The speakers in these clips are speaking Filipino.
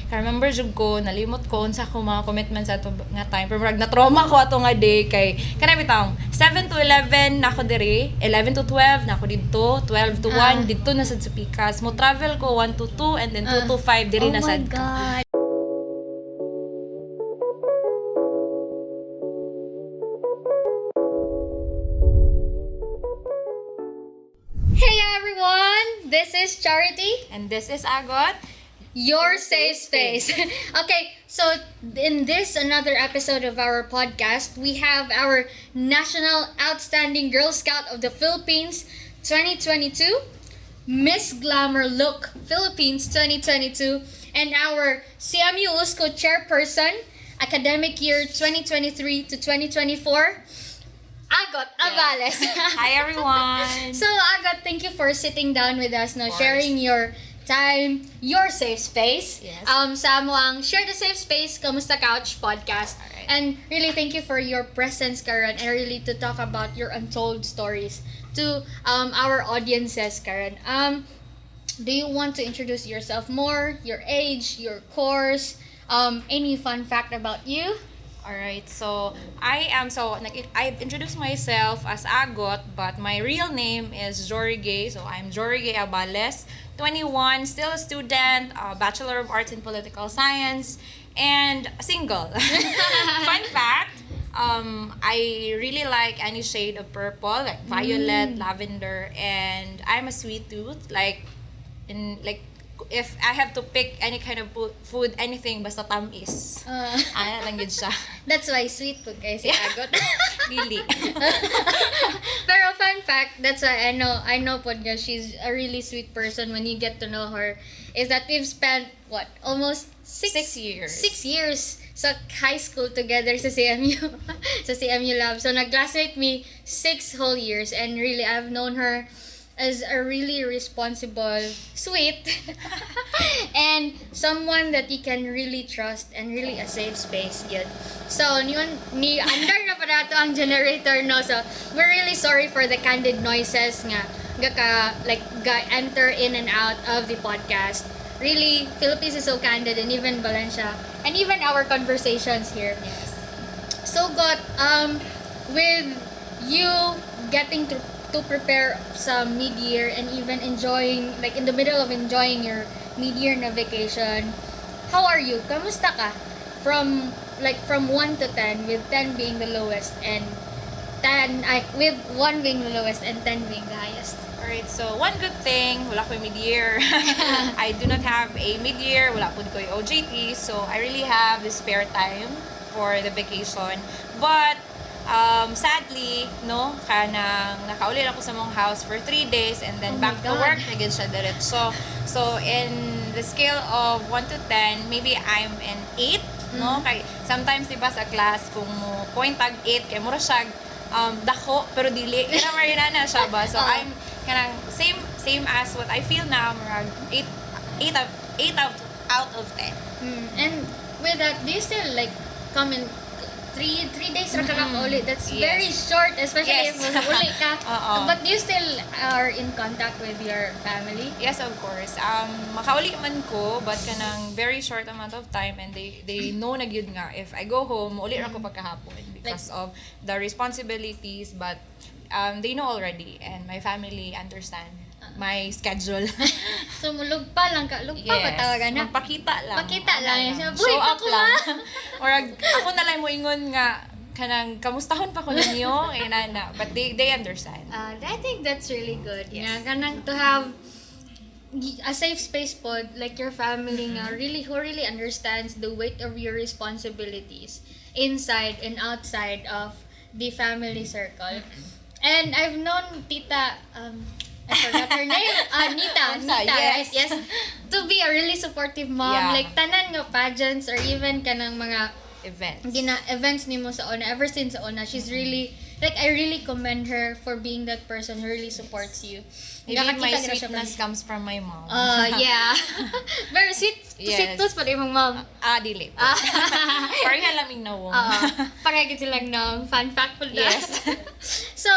remember jud ko nalimot ko unsa ko mga commitments ato nga time pero na trauma ko ato nga day kay kanay bitang 7 to 11 na ako diri, 11 to 12 na ako didto, 12 to 1 didto na sad sa Pikas. Mo travel ko 1 to 2 and then 2 to 5 diri na sad. Oh my God. Hey everyone, this is Charity. And this is Agot. Your safe space. Okay, so in this another episode of our podcast, we have our National Outstanding Girl Scout of the Philippines 2022, Miss Glamour Look Philippines 2022, and our 𝐄𝐩𝐢𝐬𝐲 chairperson, academic year 2023 to 2024, Agot Abales. Hi everyone. So Agot, thank you for sitting down with us now, Of course. sharing your time, your safe space. Yes. Sa amuang Share the Safe Space Kamusta Couch podcast. Alright. And really thank you for your presence, Karen, and really to talk about your untold stories to our audiences, Karen. Do you want to introduce yourself more, your age, your course, any fun fact about you? Alright, so I introduced myself as Agot, but my real name is Joriegae. So I'm Joriegae Abales, 21, still a student, Bachelor of Arts in Political Science, and single. Fun fact, I really like any shade of purple, like violet, lavender, and I'm a sweet tooth. If I have to pick any kind of food, anything basta tamis. Ano lang yun siya. That's why sweet food kayo si Agot. Dili. Pero fun fact, that's why I know po niya, she's a really sweet person when you get to know her, is that we've spent, almost 6 years. 6 years sa high school together sa CMU, sa CMU Lab. So, nag-classmate me 6 whole years, and really, I've known her as a really responsible, sweet, and someone that you can really trust and really a safe space yun. So, ni under na pa nato ang generator, no? So, we're really sorry for the candid noises nga enter in and out of the podcast. Really, Philippines is so candid, and even Valencia, and even our conversations here. Yes. So, with you getting to prepare sa mid-year and even enjoying, in the middle of enjoying your mid-year na vacation, how are you? Kamusta ka? From 1 to 10, with 10 being the lowest and with 1 being the lowest and 10 being the highest. Alright, so one good thing, wala ko mid-year. I do not have a mid-year, wala po ko yung OJT, so I really have the spare time for the vacation. But sadly, no, kanang nakauli ako sa mong house for 3 days and then back to work again siya diretso. So in the scale of 1 to 10, maybe I'm an 8, no? Kay sometimes diba sa class kung mo point tag 8 kay mura siya dako pero dili kana marina na siya ba. So I'm kanang same as what I feel now, murag 8 out of 10. And with that, do you still come in 3 days ra ka lang ulit? That's very short, especially if uli ka. But do you still are in contact with your family? Yes, of course. Makauli man ko, but kanang very short amount of time, and they know na gyud nga if I go home, uli ra ko pagkahapon because of the responsibilities, but they know already, and my family understand my schedule. So, lugpa ba tawagan na? Pakita lang. Pakita lang. Show up lang. Or ako na lang mo ingon nga, kanang kamustahon pa ko ninyo, but they understand. I think that's really good. Yes. Yeah, kanang to have a safe space po, like your family nga, who really understands the weight of your responsibilities inside and outside of the family circle. And I've known Tita, I forgot her name. Nita, yes. right? Yes. To be a really supportive mom. Yeah. Tanan nga pageants or even kanang mga events nimo sa una. Ever since sa una, she's really, I really commend her for being that person who really supports you. Maybe my sweetness comes from my mom. Yeah. Very sweet. Yes. Sweet tooth pa rin mong mom. Dili. Pareha laming nawong. Pareha silang na fun fact po. Yes. So,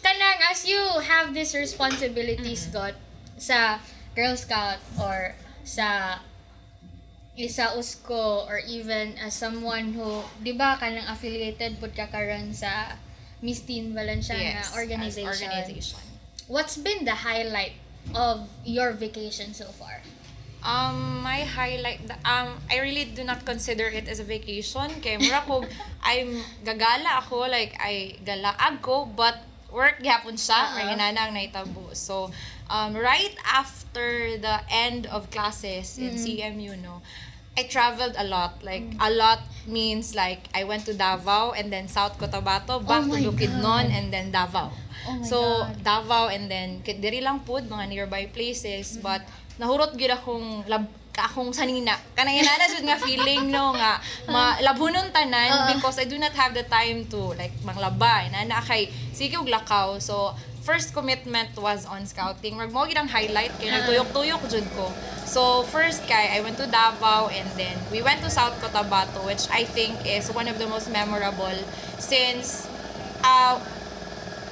kanang as you have these responsibilities, God, sa Girl Scout or sa isa usko or even as someone who, di ba, kanang affiliated pud ka karon sa Miss Teen Valenciana Yes, organization. as organization. What's been the highlight of your vacation so far? My highlight, I really do not consider it as a vacation. Kaya mura ko, I'm gagala ako, like, I galaag ko, but work gyapon siya, may inanang naitabo. So, right after the end of classes in CMU, no, I traveled a lot. Like, a lot means, like, I went to Davao, and then South Cotabato, back to my Bukidnon, God. and then Davao. Oh my So, God. Davao, and then, diri lang pud, mga nearby places, but, nahurot gid akong akong sanina kanang inana jud nga feeling no nga malabhunon tanan because I do not have the time to like manglaba inana kay sige og lakaw. So first commitment was on scouting. Wag mo gid ang highlight kay nagtuyok-tuyok jud ko. So first kay I went to Davao, and then we went to South Cotabato, which I think is one of the most memorable since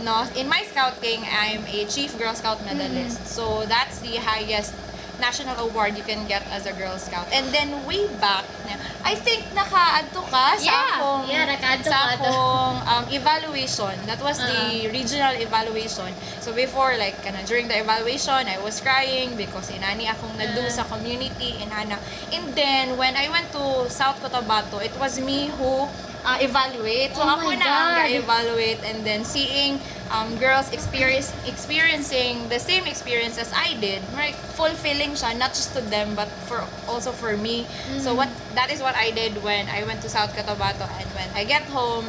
no, in my scouting, I'm a Chief Girl Scout medalist. So that's the highest national award you can get as a Girl Scout. And then way back, I think nakaadto ka sa nakaadto sa ka. akong evaluation. That was the regional evaluation. So before, like, during the evaluation, I was crying because inani akong nadu sa community, inana. And then, when I went to South Cotabato, it was me who evaluate. So Oh ako my na ang God. evaluate, and then seeing girls experiencing the same experience as I did, right? Fulfilling siya, not just to them but also for me. So that is what I did when I went to South Cotabato, and when I get home,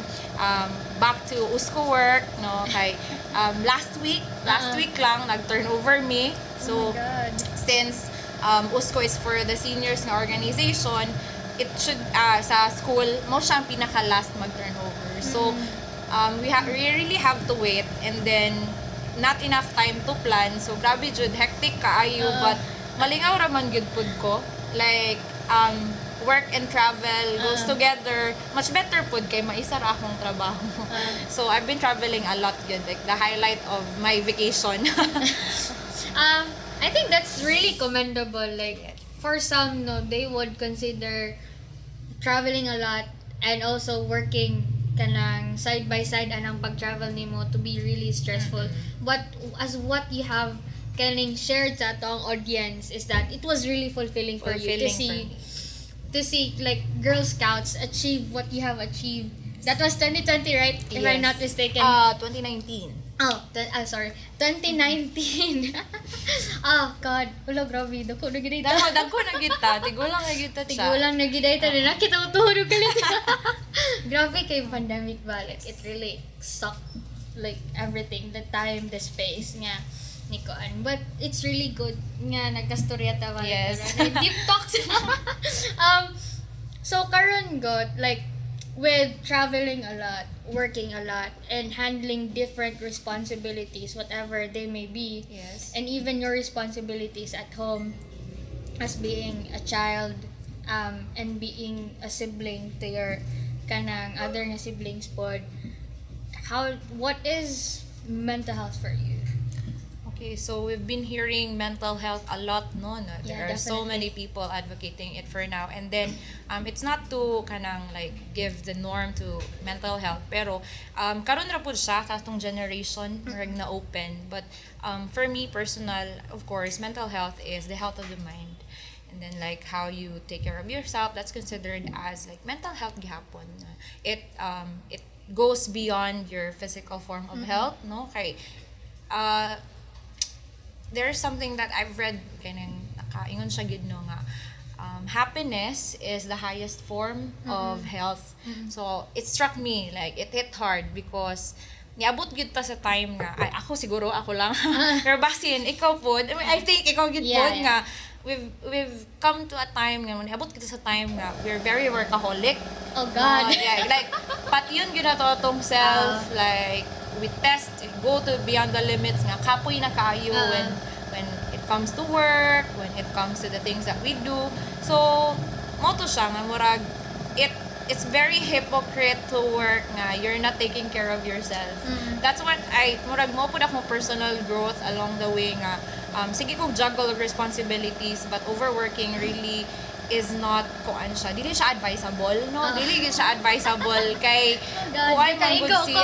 back to Usko work, no, kay last week lang nag-turnover me. So Oh my God. since Usko is for the seniors na organization, it should sa school mo siyang pinaka last mag-turnover. So we really have to wait, and then not enough time to plan. So grabe jud, hectic kaayo, but malingaw ra man gyud pud ko. Like work and travel goes together. Much better pud kay maisa ra akong trabaho. So I've been traveling a lot gyud, like the highlight of my vacation. I think that's really commendable. Like, for some, no, they would consider traveling a lot and also working kanang side by side anang pag-travel nimo to be really stressful. But as what you have kaning shared sa atong audience is that it was really fulfilling for you to Fulfilling for see like Girl Scouts achieve what you have achieved. That was 2020, right? If I'm not mistaken. 2019. Sorry. 2019. God. Ulo, grabe. Dako na gid Dagko na kita, tigulang na kita siya. Tigulang na gid ito na nakita mo tuhod kalit. Grabe kay pandemic ba? Like, it really sucked like everything, the time, the space nga ni Koan. But it's really good nga nagkastorya ta ba. Yes. Deep talks. So karon got like with traveling a lot, working a lot, and handling different responsibilities, whatever they may be, Yes. and even your responsibilities at home as being a child, and being a sibling to your kanang other nga siblings pod, what is mental health for you? Okay, so we've been hearing mental health a lot, no? There Yeah, are so definitely. many people advocating it for now. And then, it's not to kanang like give the norm to mental health, pero karon ra pud siya sa atong generation rag na open. But for me personal, of course, mental health is the health of the mind. And then like how you take care of yourself, that's considered as like mental health gihapon. It goes beyond your physical form of health, no? Kay there's something that I've read, kanang nakaingon siya gid no nga happiness is the highest form of health. So it struck me, like it hit hard because niabot gid ta sa time nga ay, ako siguro ako lang pero basin ikaw pod, I think ikaw gid Yeah, pod yeah. nga we've come to a time nga niabot kita sa time nga we're very workaholic. Oh God. Yeah, like pati yun gyud nato atong self, like we test, go to beyond the limits nga kapoy na kaayo when it comes to work, when it comes to the things that we do. So mo to siya nga murag it's very hypocrite to work nga you're not taking care of yourself. That's what murag mo pud akong personal growth along the way nga sige kog juggle of responsibilities, but overworking really is not kuan siya, dili siya advisable, no? Dili gyud siya advisable kay kuan man gud siya.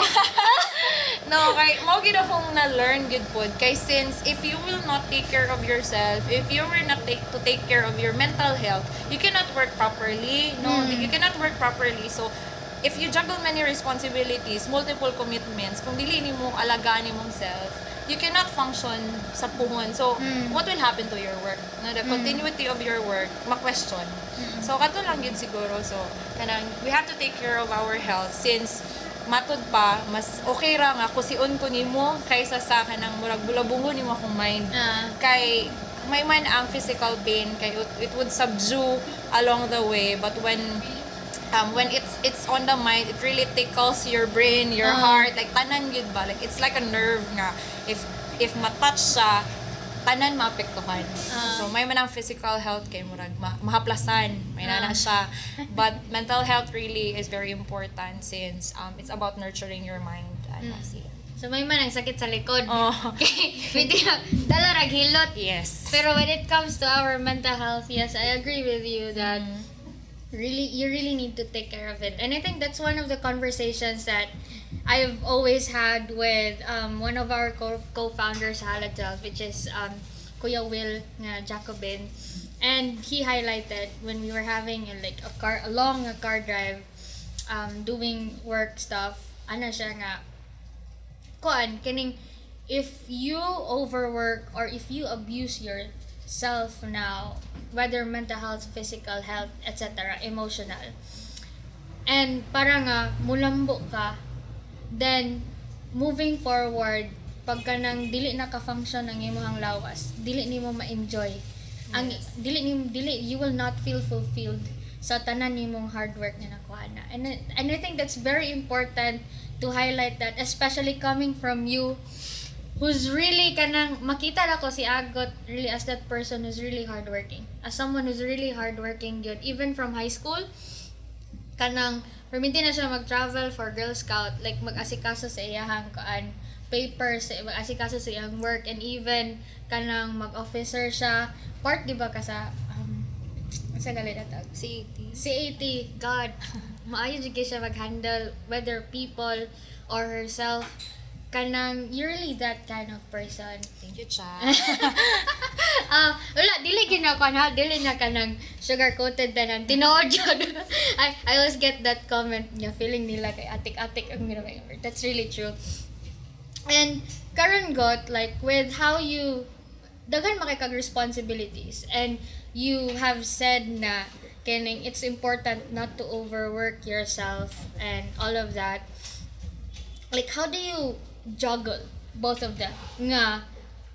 No, kay mao gid akong na-learn gud pod kay since if you will not take care of yourself, if you will not take care of your mental health, you cannot work properly, no? You cannot work properly. So if you juggle many responsibilities, multiple commitments, kung dili nimo alagaan nimong self, you cannot function sa puhon. So, what will happen to your work? No, the continuity of your work, ma-question. So, kato lang yun siguro. So, kanang, we have to take care of our health since matod pa, mas okay ra nga kusion ko nimo kaysa sa kanang murag bulabungon nimo akong mind. Kay may man ang physical pain, kay it would subdue along the way. But when it's on the mind, it really tickles your brain, your heart, like tanan yun ba, like it's like a nerve nga, if matouch siya, tanan maapektuhan. So may man ang physical health kay murag mahaplasan, may nana siya, but mental health really is very important since it's about nurturing your mind. So may man ang sakit sa likod. Okay, pwede na dala ra hilot. Yes. Pero when it comes to our mental health, yes, I agree with you that you really need to take care of it. And I think that's one of the conversations that I've always had with one of our co-founders, Halad, which is Kuya Will Jacobin, and he highlighted when we were having a long car drive, doing work stuff. Ano siya nga, kuan kining if you overwork or if you abuse yourself now, whether mental health, physical health, etc., emotional, and parang mulambo ka, then moving forward, pagka nang dili naka-function ang imong lawas, dili nimo ma-enjoy. Ang dili you will not feel fulfilled sa tanan nimong hard work na nakuha na. And I think that's very important to highlight that, especially coming from you who's really kanang makita na ko si Agot really as that person who's really hardworking. As someone who's really hardworking good, even from high school, kanang perminti na siya mag-travel for Girl Scout, like mag-asikaso sa iyahang papers, mag-asikaso sa iyang work, and even kanang mag-officer siya. Part, di ba, ka sa, sa galit na tawag? CAT. God, maayon siya mag-handle whether people or herself. Kanang, you're really that kind of person. Thank you, Cha. Wala, dili dili na kanang sugar-coated na ng tinood yun. I always get that comment niya, feeling nila kay atik-atik ang ginagawa. That's really true. And karon got, like, with how you daghan makikag responsibilities, and you have said na kining it's important not to overwork yourself and all of that. Like, how do you juggle both of them nga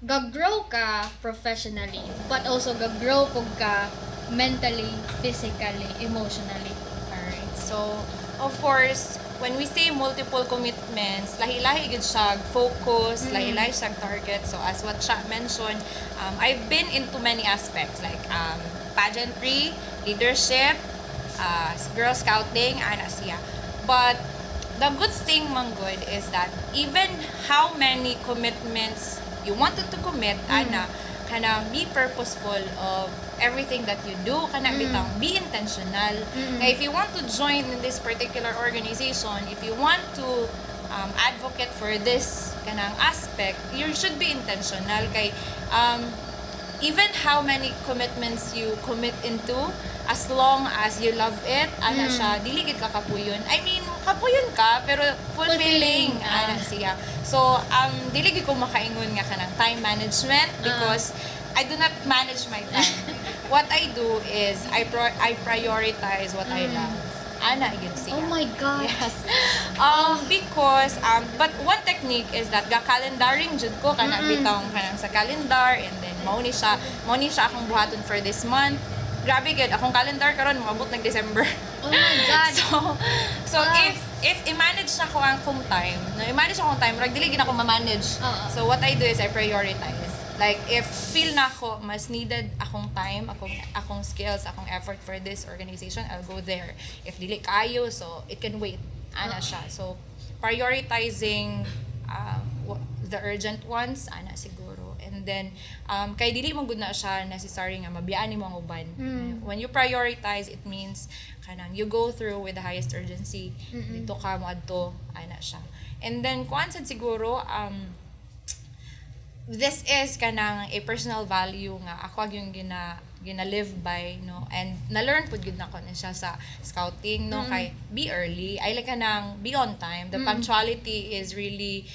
gag-grow ka professionally but also gag-grow pug ka mentally, physically, emotionally? Alright, so of course when we say multiple commitments, lahi-lahi gid siya focus, lahi-lahi siya target. So as what Cha mentioned, I've been into many aspects like pageantry, leadership, Girl Scouting, ana siya. But the good thing, Manggod, is that even how many commitments you wanted to commit, ana, kana be purposeful of everything that you do, kana bitang be intentional. Kaya if you want to join in this particular organization, if you want to advocate for this kanang aspect, you should be intentional. Kay even how many commitments you commit into, as long as you love it, ana siya, dili gid ka kapuyon. I mean, kapuyon ka, pero fulfilling, ana siya. So, dili gid ko makaingon nga kanang time management because I do not manage my time. What I do is, I prioritize what I love. Ana gid siya. Oh my God. Yes. Because, but one technique is that ga-calendaring jud ko, kana bitong kanang sa calendar, and then mao ni siya akong buhaton for this month. Grabe gid akong calendar karon moabot nag December. Oh my God. So if i-manage na ko ang kong time, rag dili gid ako ma-manage. So what I do is I prioritize. Like if feel na ako mas needed akong time, akong skills, akong effort for this organization, I'll go there. If dili kayo, so it can wait. Ana siya. So prioritizing the urgent ones, ana siguro. And And then kay dili man gud na siya necessary nga mabiyaan nimo ang uban. When you prioritize, it means kanang you go through with the highest urgency. Dito ka mo adto ana siya. And then kuan sad siguro this is kanang a personal value nga ako yung gina-live by, no, and na-learn pud gud nako na siya sa scouting, no, kay be early, I like kanang be on time. The punctuality is really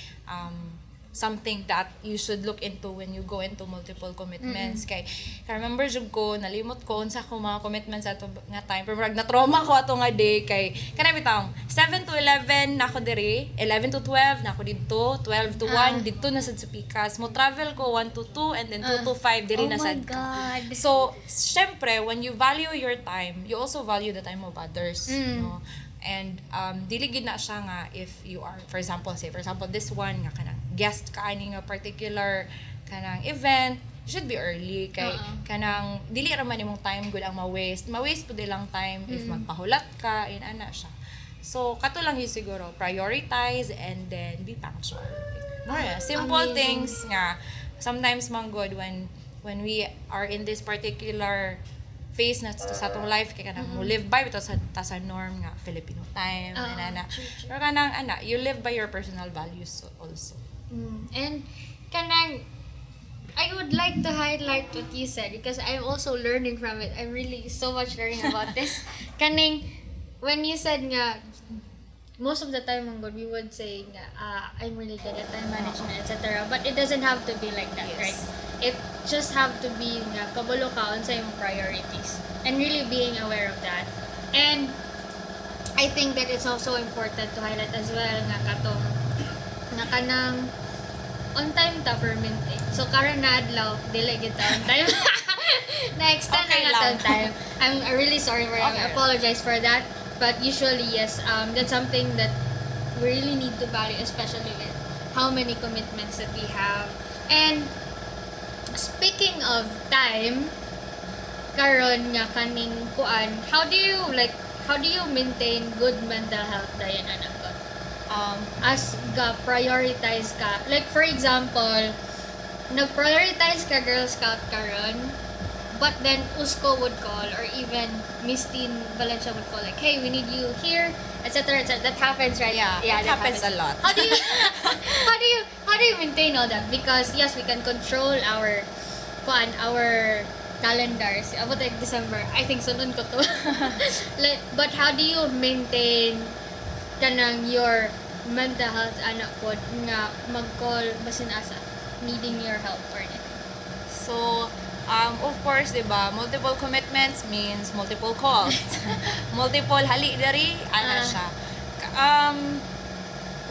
something that you should look into when you go into multiple commitments. Kay remember jud ko nalimot ko unsa ko mga commitments ato nga time, pero na trauma ko ato nga day kay kanang bitang 7 to 11 nako diri, 11 to 12 nako didto, 12 to 1 didto na sad sa Pikas. Mo travel ko 1 to 2 and then 2 to 5 diri na sad. God. So syempre when you value your time, you also value the time of others, no. And dili gid na siya nga if you are, for example this one nga kanang guest ka ani nga particular kanang event, you should be early kay kanang dili ra man imong time gud ang ma-waste pud ilang time if magpahulat ka in ana siya. So kato lang yun siguro, prioritize and then be punctual. Simple things nga sometimes man good when we are in this particular phase na sa atong life kay kanang mo live by bitaw sa norm nga Filipino time ana. Pero kanang ana, you live by your personal values also. And kanang I would like to highlight what you said because I'm also learning from it. I'm really so much learning about this. Kaning when you said nga most of the time we would say nga I'm really good at time management, etc. But it doesn't have to be like that, right? It just have to be nga kabalo ka sa imong priorities and really being aware of that. And I think that it's also important to highlight as well nga katong nga kanang on time ta for maintain. So karon na adlaw dili gid ta on time. Na-extend Okay na lang. on time. I'm really sorry for that. I apologize for that. But usually yes, that's something that we really need to value, especially with how many commitments that we have. And speaking of time, karon nga kaning kuan, how do you maintain good mental health dayon anak ko? As ga prioritize ka, like for example, nag-prioritize ka Girl Scout karon, but then Usko would call or even Miss Teen Valencia would call like, hey, we need you here, etc. That happens, right? Yeah, it that happens a lot. How do you how do you maintain all that? Because yes, we can control our calendars. About like December, I think sunod ko to. But how do you maintain kanang your mental health anak pod nga mag-call basin asa needing your help or anything? So of course, diba, multiple commitments means multiple calls. Multiple hali dari, ana siya.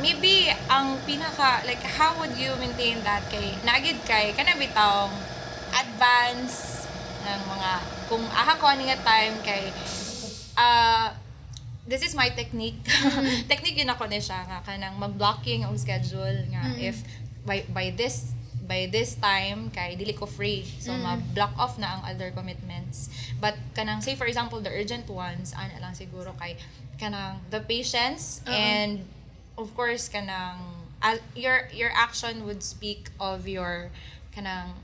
Maybe ang pinaka, like, how would you maintain that kay nagid kay kana bitawng advance ng mga kung aha ko ani nga time kay this is my technique. Technique yun ako ni siya nga kanang mag-blocking ang schedule nga if by this time kay dili ko free, so ma-block off na ang other commitments. But kanang say for example the urgent ones ana lang siguro kay kanang the patience and of course kanang your action would speak of your kanang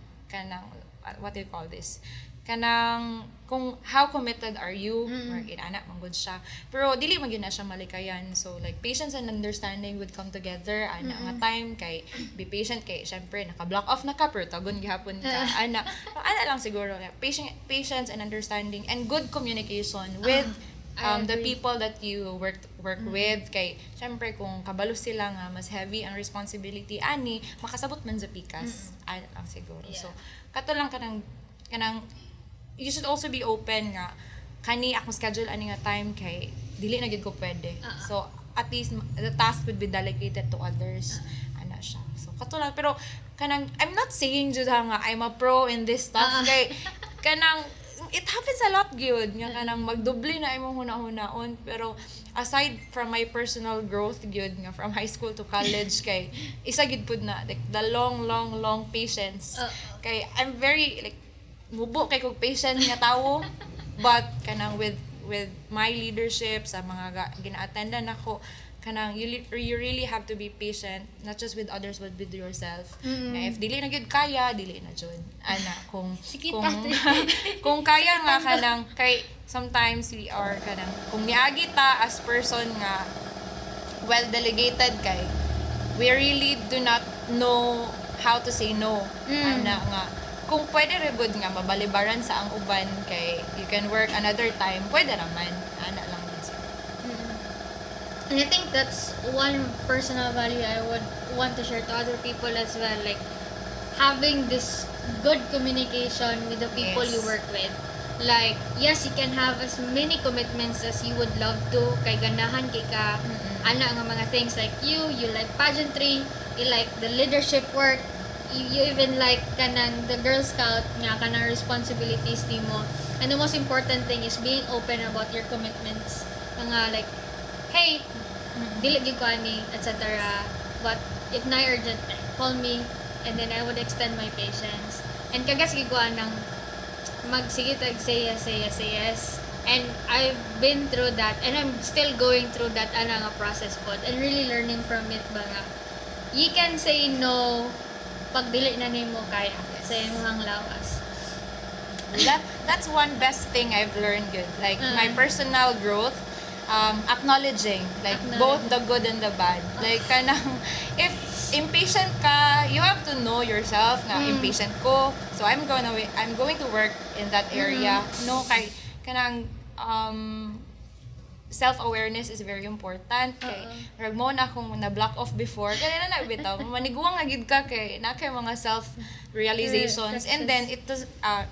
what do you call this, kanang kung how committed are you or inana manggod siya, pero dili man gyud na siya malikayan. So like patience and understanding would come together ana nga time kay be patient kay syempre naka-block off na ka pero tagon gihapon ka ana lang siguro patience and understanding and good communication with the people that you work with kay syempre kung kabalo sila nga mas heavy ang responsibility ani makasabot man sa pikas ana lang siguro. So kato lang kanang you should also be open nga kani akong schedule ani nga time kay dili na gid ko pwede. So at least the task would be delegated to others ana siya. So kato lang, pero kanang I'm not saying jud nga I'm a pro in this stuff kay kanang it happens a lot gyud nga kanang magdoble na imong hunahunahon, pero aside from my personal growth gyud nga from high school to college kay isa gid pud na like the long patience kay I'm very like mubo kay kog patient nga tawo but kanang with my leadership sa mga gina-attendan nako kanang you really have to be patient, not just with others but with yourself. Mm-mm. If dili na gyud kaya, dili na jud. Ana, kung Sige, kung tate. kung kaya nga kanang kay sometimes we are kanang kung niagi ta as person nga well delegated kay we really do not know how to say no. Ana nga kung pwede ra gud nga mabalibaran sa ang uban kay you can work another time, pwede naman. Ana lang gud siya. And I think that's one personal value I would want to share to other people as well. Like, having this good communication with the people Yes. you work with. Like, yes, you can have as many commitments as you would love to. Kay ganahan kay ka. Ana nga mga things like you like pageantry, you like the leadership work, you even like kanang the Girl Scout nga kanang responsibilities nimo. And the most important thing is being open about your commitments. Nga like, hey, dili gyud ko ani, etc. But if na urgent, call me, and then I would extend my patience. And kagas gyud ko anang magsige tag say yes. And I've been through that, and I'm still going through that ana nga process pod, and really learning from it ba nga you can say no pag dili na nimo kaya sa imong lawas. That's one best thing I've learned good. Like my personal growth, acknowledging like both the good and the bad. Like kanang if impatient ka, you have to know yourself na impatient ko. So I'm going to work in that area. No kay kanang self-awareness is very important kay rag mo na kung na-block off before kaya na bitaw maniguang nga gid ka kay na kay mga self-realizations and then it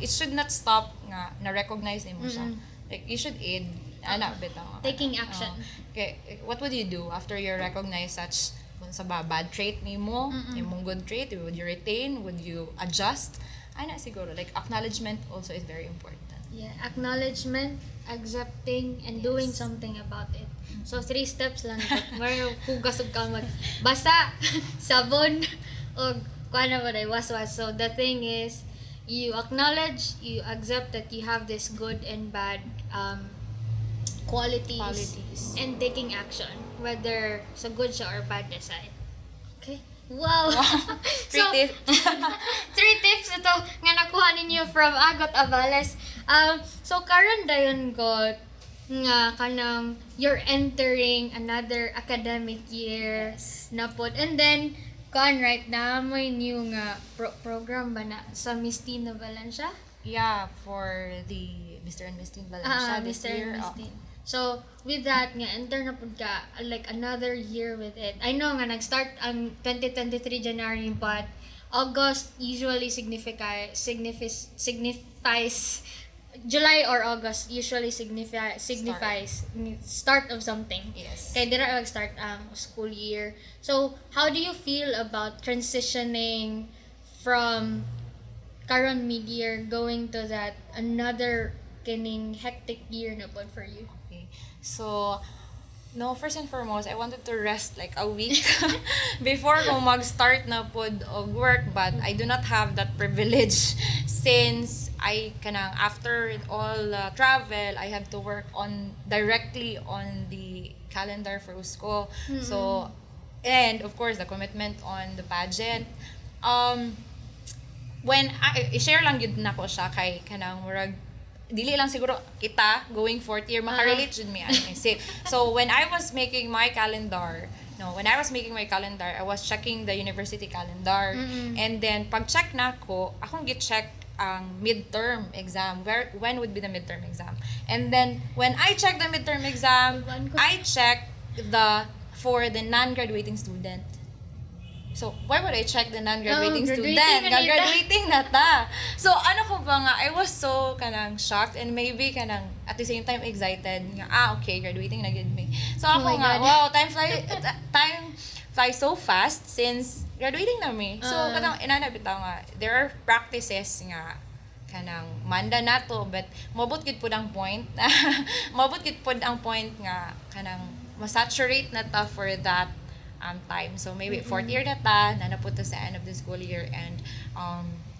should not stop nga na-recognize nimo siya. Like you should aid ana bitaw Taking action. Okay, what would you do after you recognize such sa bad trait nimo, imong good trait, would you retain, would you adjust? Ana siguro like acknowledgement also is very important. Yeah, acknowledgement, accepting, and doing something about it. So 3 steps lang. Mario hugas og kamot. Basa, sabon, o kuana ba day waswas. So the thing is, you acknowledge, you accept that you have this good and bad qualities, and taking action, whether sa good siya or bad na side. Okay? Wow! Three tips. 3 tips ito nga nakuha ninyo from Agot Abales. So karon dayon ko nga kanang you're entering another academic year na pod, and then right na may new nga program ba na sa Miss Teen Valencia? Yeah, for the Mr. and Miss Teen Valencia this Mr. year. and Miss Teen. So, with that nga, enter na pud ka like another year with it. I know nga nag-start ang 2023 January, but August usually signifies July or August usually signifies start of something. Yes. Kaya dira mag-start ang school year. So, how do you feel about transitioning from karon mid-year going to that another kining hectic year na po for you? Okay. So, no, first and foremost, I wanted to rest like a week before ko mag-start na pod og work, but I do not have that privilege since I kanang after all travel, I have to work on directly on the calendar for usko. So, and of course, the commitment on the pageant. When I share lang yun na ko siya kay kanang murag dili lang siguro kita going 4th year makarelate jud mi ani. So when I was making my calendar, I was checking the university calendar, and then pag check na ko, akong gi-check ang midterm exam. When would be the midterm exam? And then when I check the midterm exam, I check for the non-graduating student. So, why would I check the non-graduating student? Graduating na ta. So, ano ko ba nga, I was so kanang shocked and maybe kanang at the same time excited nga, okay, graduating na gid me. So, ako nga, wow, time flies so fast since graduating na me. So, kanang inanabitaw nga, there are practices nga kanang manda na to, but mabot gid pud ang point. Mabot gid pud ang point nga kanang masaturate na ta for that time. So maybe 4th year na ta, nanapunta sa end of the school year, and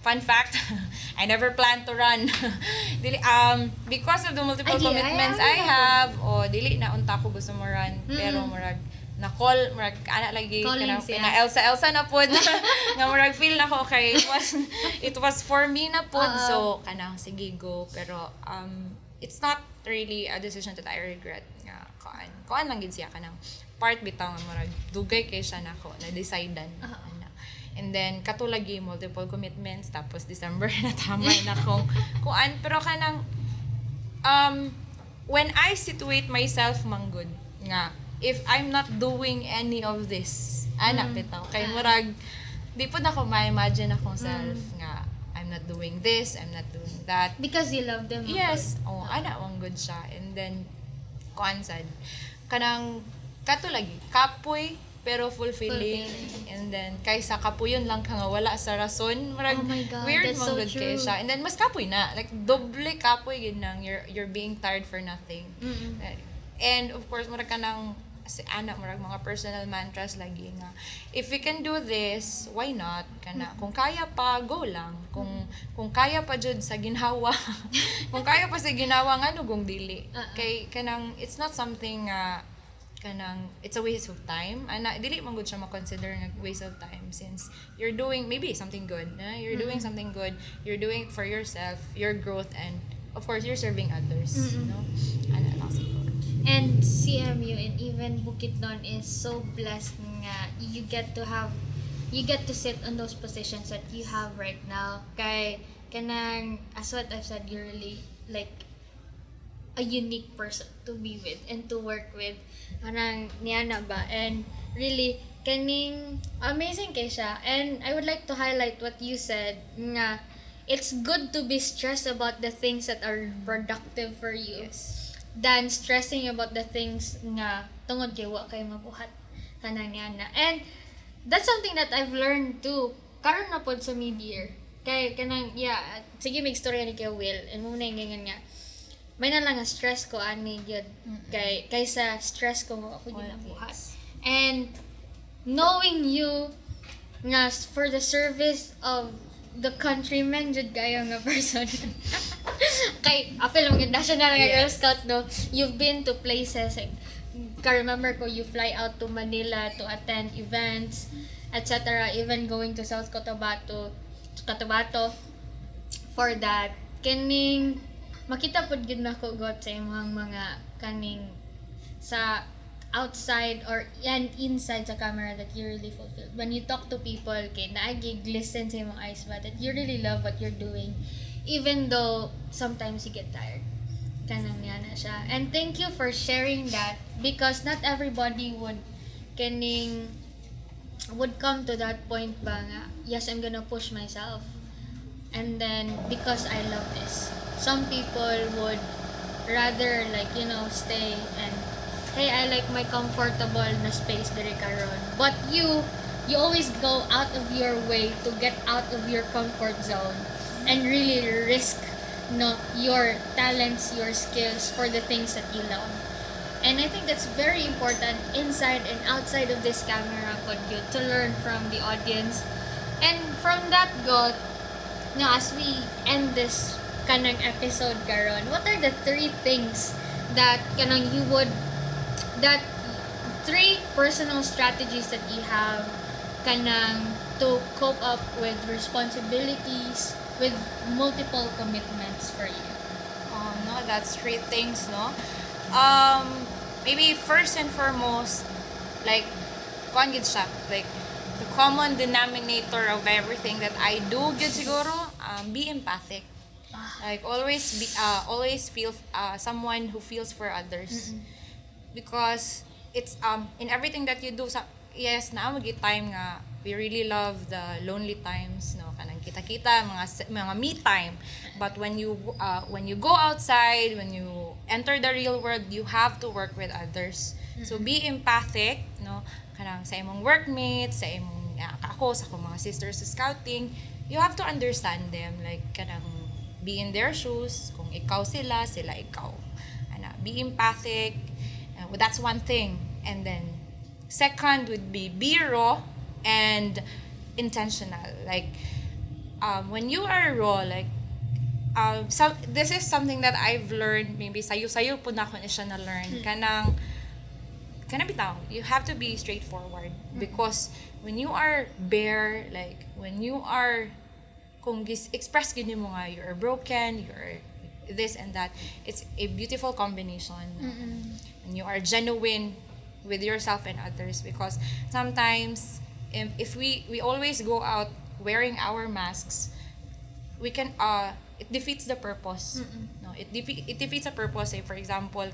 fun fact, I never planned to run. because of the multiple commitments I have, dili na unta ko gusto mo run, pero murag na call murag ana lagi Calling kanang siya. na Elsa na pod nga murag feel na ko okay, it was for me na pod, so kanang sige go, pero it's not really a decision that I regret nga kuan lang gid siya kanang part bitaw nga murag dugay kay siya nako na decidean ana. And then katulagi multiple commitments, tapos December na tamay na kong kuan, pero kanang when I situate myself manggod nga if I'm not doing any of this bitaw kay murag di po na ko ma-imagine akong self nga I'm not doing this, I'm not doing that, Because you love them. yes wang good siya. And then kuan sad kanang katulagi kapoy pero fulfilling. And then kaysa kapuyon lang ka nga wala sa rason, murag Oh my God, weird that's mong so good kay true. siya. And then mas kapoy na, like doble kapoy gid nang you're being tired for nothing. And of course murag ka nang si ana murag mga personal mantras lagi nga if we can do this, why not kana, kung kaya pa go lang, kung kaya pa jud sa ginhawa kung kaya pa sa ginawa nga nugong dili kay kanang it's not something kanang it's a waste of time, ana dili man gud siya ma-consider nga waste of time, since you're doing maybe something good, you're doing something good, you're doing it for yourself, your growth, and of course you're serving others, no ana lang siguro. And CMU and even Bukidnon is so blessed nga you get to sit on those positions that you have right now. Kay kanang as what I've said, you're really like a unique person to be with and to work with. Anang niana ba? And really kaning amazing kay siya. And I would like to highlight what you said nga it's good to be stressed about the things that are productive for you. Yes. Than stressing about the things nga tungod kay wa kay mabuhat kanang niana. And that's something that I've learned too karon na pod sa mid-year kay kanang sige may istorya ni kay Will and mo na ingon nga may na lang nga stress ko ani gyud kaysa stress ko nga ako gyud buhat. And knowing you nga for the service of the countrymen jud kayo nga person kay apel mo gid national nga Girl Scout, no, you've been to places like ka remember ko you fly out to Manila to attend events, etc., even going to South Cotabato for that. Kining makita pod gid nako got sa imong mga kaning sa outside or and inside sa camera that you really fulfilled when you talk to people, kay naagig listen sa imong eyes ba that you really love what you're doing even though sometimes you get tired. Kanang niya na siya. And thank you for sharing that, because not everybody would come to that point ba nga, yes, I'm gonna push myself and then because I love this. Some people would rather stay and hey, I like my comfortable na space diri karon. But you always go out of your way to get out of your comfort zone and really risk your talents, your skills for the things that you love. And I think that's very important inside and outside of this camera to learn from the audience. And from that goal, as we end this kanang episode karon, what are the 3 things that three personal strategies that you have kanang to cope up with responsibilities, with multiple commitments for you? No, that's 3 things, no? Maybe first and foremost, like, kuan gid siya, like, the common denominator of everything that I do gid siguro, be empathic. Like, always feel someone who feels for others. Because it's in everything that you do, yes, na magi time nga we really love the lonely times, no, kanang kita-kita mga me time, but when you go outside, when you enter the real world, you have to work with others. So be empathic, no, kanang sa imong workmates, sa imong ako sa akong mga sisters sa scouting, you have to understand them, like kanang be in their shoes, kung ikaw sila ikaw, be empathic. That's one thing. And then second would be raw and intentional. Like when you are raw, like this is something that I've learned, maybe sayo po na ako na siya na learn. Kanang kana bitaw, you have to be straightforward because when you are bare, like when you are kung express gid mo nga you're broken, you're this and that, it's a beautiful combination. And you are genuine with yourself and others because sometimes if we always go out wearing our masks, we can it defeats the purpose. No, it defeats the purpose. Say for example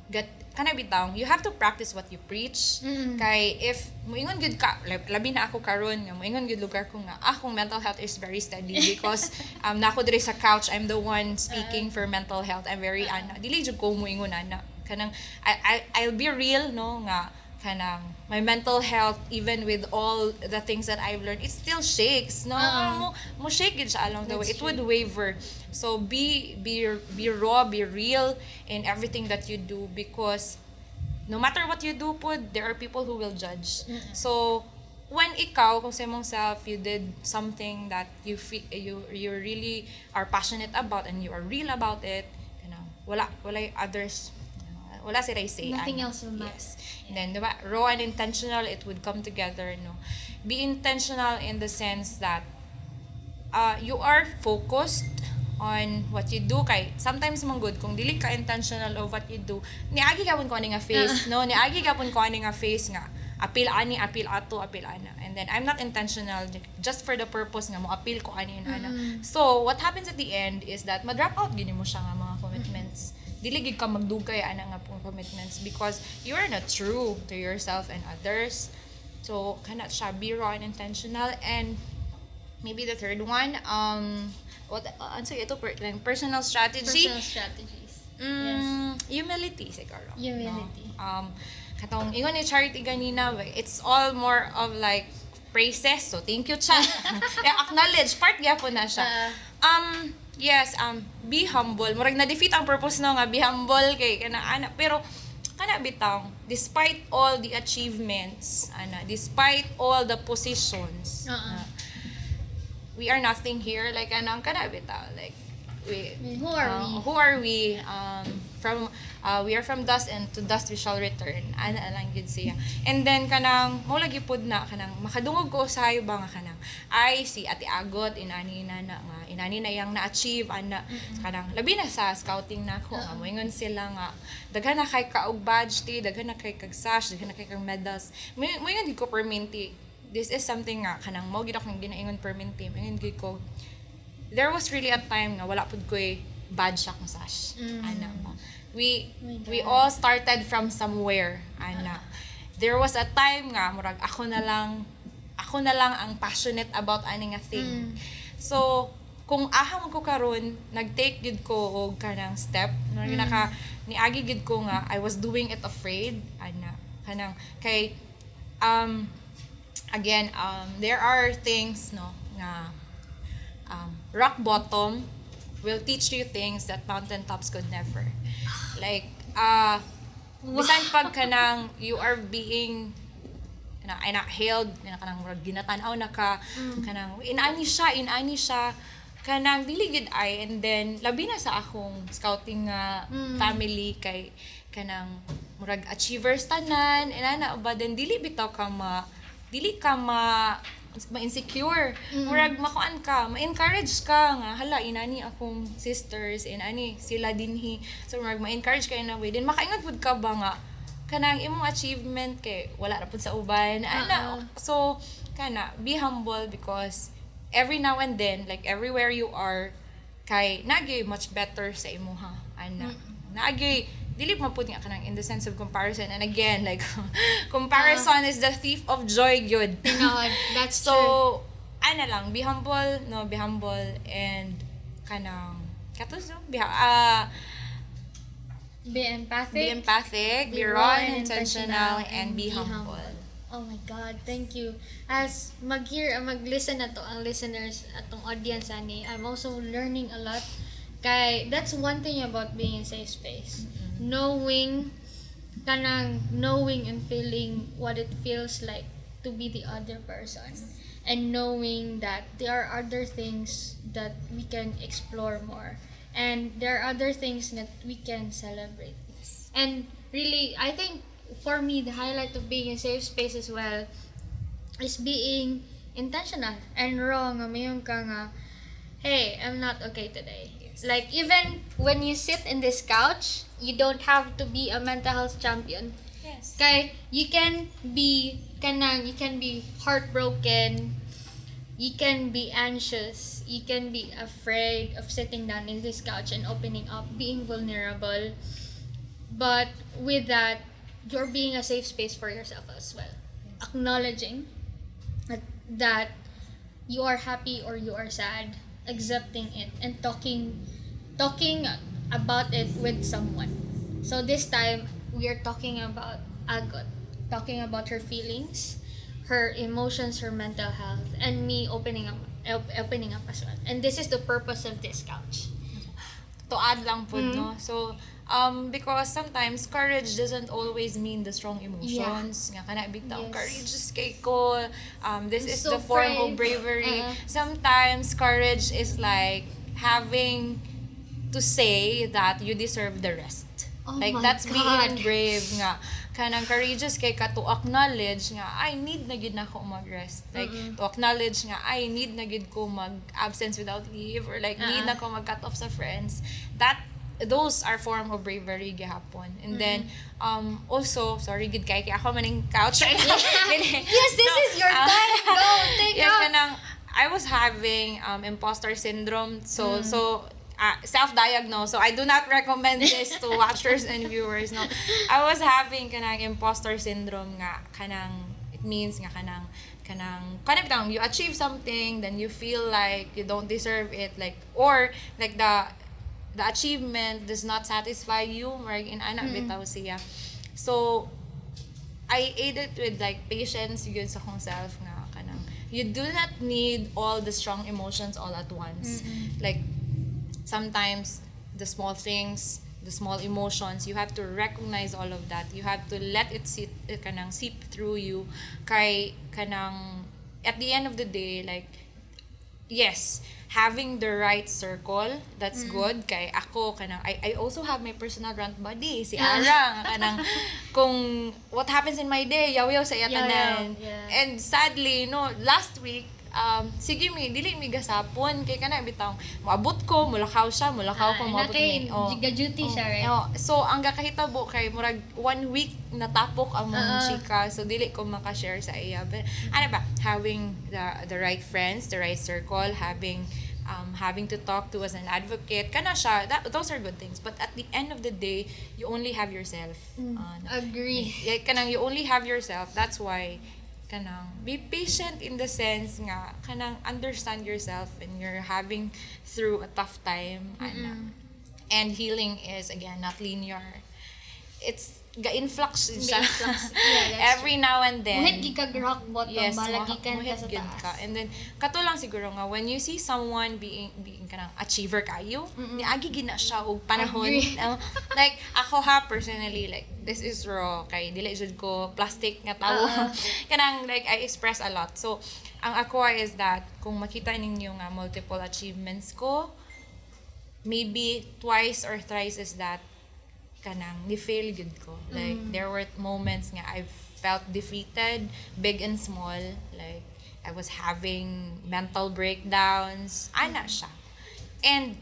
get kana bitaw, you have to practice what you preach. Kay if moingon gud ka, labi na ako karon nga moingon gud lugar ko nga akong mental health is very steady because nako diri sa couch, I'm the one speaking for mental health. I'm very dili jud ko moingon ana kanang I'll be real no nga kanang my mental health, even with all the things that I've learned, it still shakes. No, mo shake it siya along the way. It would waver. So be raw, be real in everything that you do because no matter what you do, there are people who will judge. So when ikaw kung sa imong self you did something that you feel you really are passionate about and you are real about it, wala others. Wala sila say. Nothing else will matter. Yes. And then, diba, raw and intentional, it would come together, no? Be intentional in the sense that you are focused on what you do. Kay sometimes mong good, kung dili ka intentional of what you do, niagi ka pun ko ani nga face, no? Niagi ka pun ko ani nga face nga, apil ani, apil ato, apil ana. And then, I'm not intentional just for the purpose nga mo apil ko ani ana. So, what happens at the end is that ma-drop out gini mo siya nga mga commitments. Dili gid ka magdugay ana nga pong commitments because you are not true to yourself and others. So kana siya, be raw and intentional. And maybe the third one, what answer ito personal strategy. Personal strategies. Humility siguro. Humility. No? Katong ingon ni Charity ganina, it's all more of like praises. So thank you cha. Acknowledge part gyapon na siya. Yes, be humble. Murag na-defeat ang purpose no nga be humble kay kana ana, pero kana bitaw, despite all the achievements, despite all the positions, we are nothing here, like kana bitaw, like who are we? From we are from dust and to dust we shall return. Ana lang gid siya. And then kanang mo lagi pud na kanang makadungog ko usahay ba nga kanang ay si Ate Agot inani na nga inani na yang na-achieve ana kanang labi na sa scouting nako nga moingon sila nga daghan na kay kaog badge ti, daghan na kay kag sash, daghan na kay kag medals. Moingon gid ko perminti. This is something nga kanang mo gid akong ginaingon perminti. Moingon gid ko there was really a time nga wala pud koy badge akong sash. Ana ba. We all started from somewhere, ana. There was a time nga murag ako na lang ang passionate about ani nga thing. So kung aha man ko karon nag-take gid ko og kanang step murag niagi gid ko nga I was doing it afraid, ana. Kanang kay again there are things no nga rock bottom will teach you things that mountain tops could never. Like, bisan pag kanang you are being hailed, kanang ginatanaw na ka, kanang inani siya, kanang dili gid ay, and then labi na sa akong scouting family kay kanang murag achievers tanan, inana ba then dili bitaw ka ma-insecure. Murag makuan ka, ma-encourage ka nga hala inani akong sisters inani sila dinhi. So murag ma-encourage ka in a way. Then makaingon pud ka ba nga kanang imong achievement kay wala ra pud sa uban. So kana be humble because every now and then like everywhere you are kay nagay much better sa imuha. Nagay dili mo pud nga kanang in the sense of comparison, and again like comparison is the thief of joy gyud. That's so true. Ana lang, be humble and kanang katuso be empathic, be raw and intentional, and be humble. Oh my God, thank you. As mag-listen na to ang listeners atong audience ani, I'm also learning a lot. Kay that's one thing about being in safe space. Knowing and feeling what it feels like to be the other person, and knowing that there are other things that we can explore more, and there are other things that we can celebrate. And really, I think for me, the highlight of being a safe space as well is being intentional and wrong. Mayroon ka nga, hey, I'm not okay today. Yes. Like, even when you sit in this couch, you don't have to be a mental health champion. Yes. Okay, you can be heartbroken, you can be anxious, you can be afraid of sitting down in this couch and opening up, being vulnerable. But with that, you're being a safe space for yourself as well. Acknowledging that you are happy or you are sad, accepting it, and talking about it with someone. So this time we are talking about Agot, talking about her feelings, her emotions, her mental health, and me opening up as well. And this is the purpose of this couch. To add lang po, no? So, because sometimes courage doesn't always mean the strong emotions. Nga kana bitaw, Yes. courageous kay ko. This is So the form of brave. bravery. Sometimes courage is like having to say that you deserve the rest. Oh Like my that's God. being brave nga. Kanang courageous kay ka to acknowledge nga I need na gid na ko mag-rest. Like to acknowledge nga I need na gid ko mag-absence without leave, or like need na ko mag-cut off sa friends. Those are form of bravery gihapon. And then also sorry gid kay ako maning couch. Yes, this is your time. Go, take Yes, out. kanang I was having imposter syndrome. So self-diagnosed. So I do not recommend this to watchers and viewers. No, I was having kanang imposter syndrome nga kanang it means nga kanang bitaw, you achieve something, then you feel like you don't deserve it, like or like the achievement does not satisfy you, marag in ana bitaw siya. So I ate it with like patience yun sa kong self nga kanang you do not need all the strong emotions all at once. Like sometimes the small things, the small emotions, you have to recognize all of that. You have to let it seep through you. Kay kanang at the end of the day, like yes, having the right circle, that's good. Kay ako kanang I also have my personal rant buddy, si Ara kanang kung what happens in my day, yaw-yaw sa tanan. Yeah. And sadly, no, last week sige dili mi gasapon kay kana bitaw moabot ko mulakaw ko moabot mi Duty siya, right? so ang gakahitabo kay murag 1 week natapok ang chika, so dili ko maka-share sa iya. But ano ba, having the right friends, the right circle, having to talk to as an advocate kana siya, those are good things. But at the end of the day, you only have yourself. Agree. Kanang you only have yourself. That's why kanang be patient in the sense nga kanang understand yourself when you're having through a tough time. And healing is again not linear. It's ga-influx siya. Yeah, every now and then. Muhit gid ka rock bottom, Yes, balagikan ka sa muhit gid ka. taas. And then kato lang siguro nga when you see someone being kanang achiever kayo, niagi gid na siya og panahon. Agree. Like ako personally, like this is raw kay dili jud ko plastic nga tawo. Kanang like I express a lot. So ang ako is that kung makita ninyo nga multiple achievements ko, maybe twice or thrice is that kanang ni-fail gud ko. Like there were moments nga I felt defeated, big and small. Like I was having mental breakdowns. Ana siya. And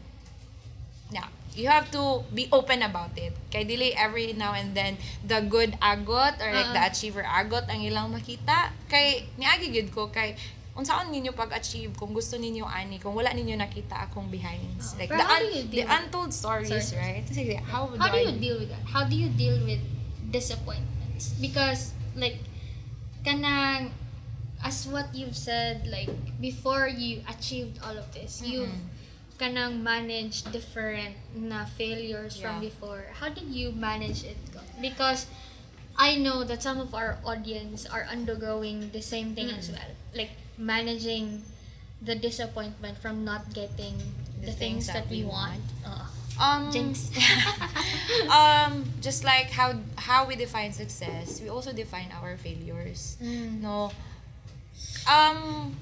yeah, you have to be open about it. Kay dili every now and then the good agot or like the achiever agot ang ilang makita. Kay niagi gud ko kay unsaon ninyo pag-achieve kung gusto ninyo ani kung wala ninyo nakita akong behinds, like Pero how do you the deal- untold stories, right? Sige, how do How do I you deal with that? How do you deal with disappointments? Because like kanang as what you've said, like before you achieved all of this, you've kanang managed different na failures from Yeah. before. How did you manage it? Because I know that some of our audience are undergoing the same thing as well. Like managing the disappointment from not getting the things that we want. Jinx. Just like how we define success, we also define our failures. No.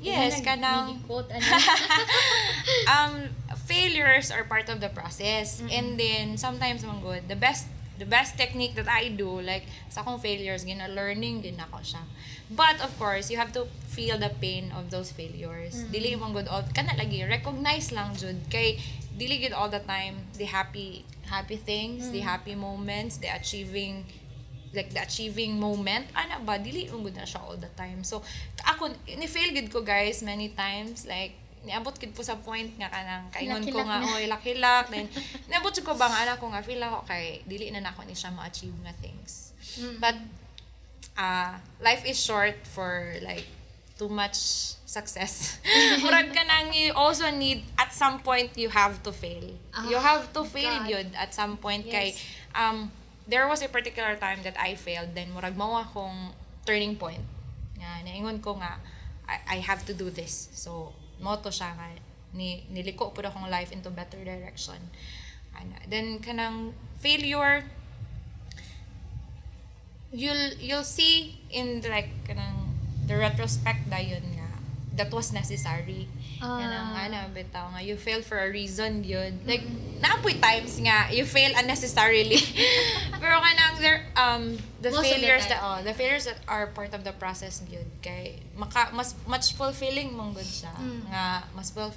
Yes, kanang Quote, failures are part of the process. And then sometimes man good, the best the best technique that I do, like, sa akong failures, learning din ako siya. But, of course, you have to feel the pain of those failures. Dili mong good all, kana lagi, recognize lang, jud, kay, dili good all the time, the happy things, the happy moments, the achieving moment, ana ba, dili mong good na siya all the time. So, ako, ni-fail good ko, guys, many times, like, niabot gid po sa point nga kanang kaingon ko nga oy hilak then niabot ko ba nga ana ko nga feel ako kay dili na nako ni siya ma-achieve nga things. But life is short for like too much success. Murag ka nang you also need at some point you have to fail. You have to fail yun at some point kay there was a particular time that I failed then murag mao akong turning point. Nga naingon ko nga I have to do this. So moto siya nga niliko pud akong life into better direction. Then kanang failure you'll see in like kanang the retrospect dayon nga that was necessary. Kanang bitaw nga you failed for a reason yun. Like naapoy times nga you fail unnecessarily. Pero kanang there the failures that are part of the process yun kay mas much fulfilling mong good siya. Nga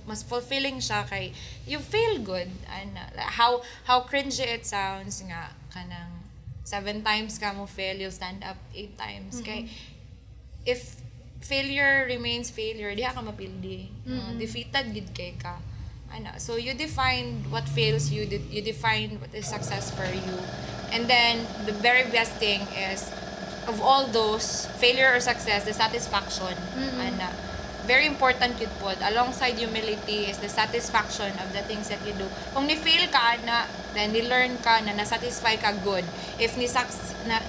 mas fulfilling siya kay you feel good and how cringy it sounds nga kanang 7 times ka mo fail you'll stand up 8 times kay if failure remains failure diha ka mapildi. Defeated gid kay ka. So you define what fails you, you define what is success for you. And then the very best thing is of all those failure or success, the satisfaction. Very important yun po. Alongside humility is the satisfaction of the things that you do. Kung ni-fail ka na, then ni-learn ka na na-satisfy ka, good. If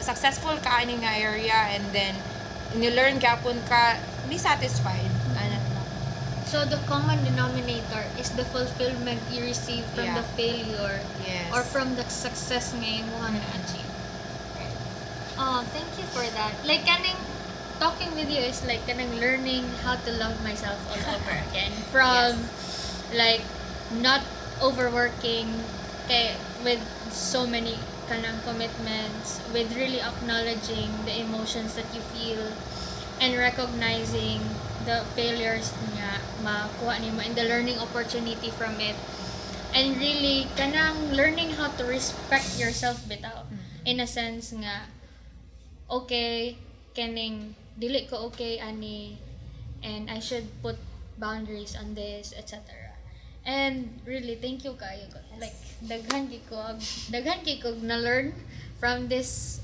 successful ka in nga area and then ni-learn ka pun ka, be satisfied. So the common denominator is the fulfillment you receive from the failure or from the success nga mo na-achieve. Right. Oh, thank you for that. Like kanang talking with you is like kanang learning how to love myself all over again from like not overworking with so many kanang commitments, with really acknowledging the emotions that you feel and recognizing the failures nga makuha nimo and the learning opportunity from it, and really kanang learning how to respect yourself bitaw in a sense nga okay kaning dili ko okay ani and I should put boundaries on this, etc. And really thank you kayo like daghan gyud ko na learn from this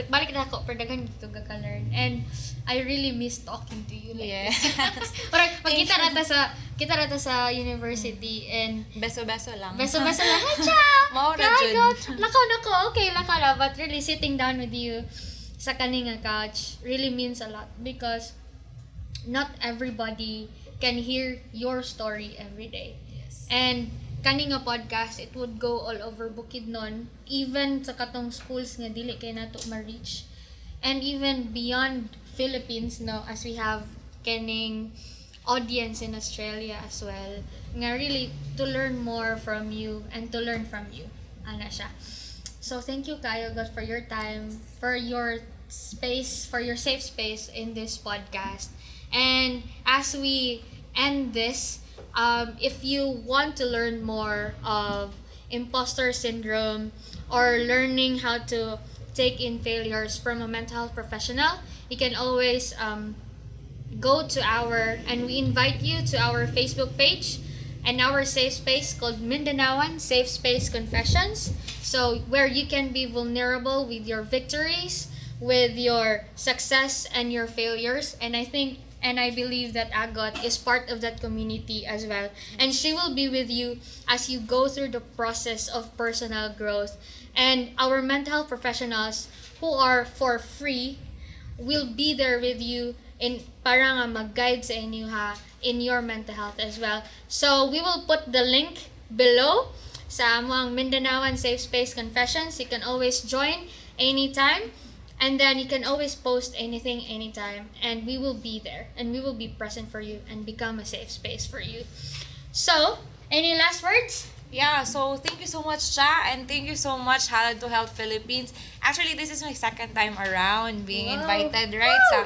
balik na ako pero daghan gyud ko ka-learn and I really miss talking to you like this. Parang kita rata sa university and beso-beso lang. Ciao. Lakaw nako okay lakaw but really sitting down with you sa kaning couch really means a lot because not everybody can hear your story every day. And kaning podcast it would go all over Bukidnon, even sa katong schools nga dili kay nato ma-reach, and even beyond Philippines no, as we have kaning audience in Australia as well nga really to learn more from you and to learn from you ana siya. So thank you kayo God for your time, for your space, for your safe space in this podcast. And as we end this, if you want to learn more of imposter syndrome or learning how to take in failures from a mental health professional, you can always go to and we invite you to our Facebook page and our safe space called Mindanaoan Safe Space Confessions. So where you can be vulnerable with your victories, with your success and your failures. And I believe that Agot is part of that community as well. And she will be with you as you go through the process of personal growth. And our mental health professionals who are for free will be there with you in para nga mag-guide sa inyo in your mental health as well. So we will put the link below sa among Mindanaoan Safe Space Confessions. You can always join anytime. And then you can always post anything anytime, and we will be there and we will be present for you and become a safe space for you. So, any last words? Yeah, so thank you so much, Cha, and thank you so much, Halad to Health Philippines. Actually, this is my second time around being Wow. invited, right? So,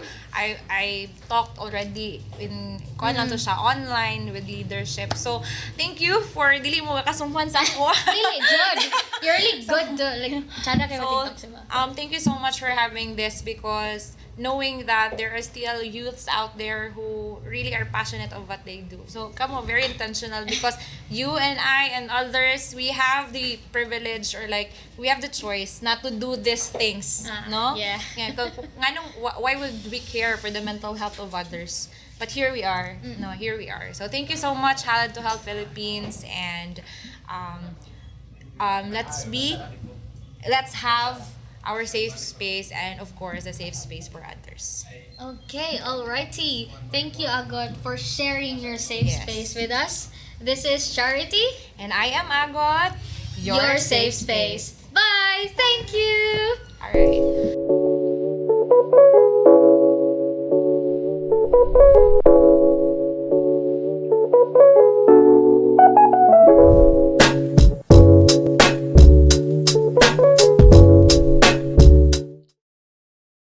I talked already in kuan lang to siya online with leadership. So, thank you for dili mo kasumpan sa ako. Really good. You're really good to, like, tsada kayo So, TikTok siya. thank you so much for having this because knowing that there are still youths out there who really are passionate of what they do. So, come on, very intentional because you and I and others, we have the privilege or like, we have the choice not to do these things, no? Yeah. Why would we care for the mental health of others? But here we are. No, here we are. So, thank you so much, Halad to Health Philippines, and let's have our safe space and of course a safe space for others. Okay, alrighty. Thank you, Agot, for sharing your safe Yes. space with us. This is Charity, And I am Agot, your safe space. Bye! Thank you! Alright.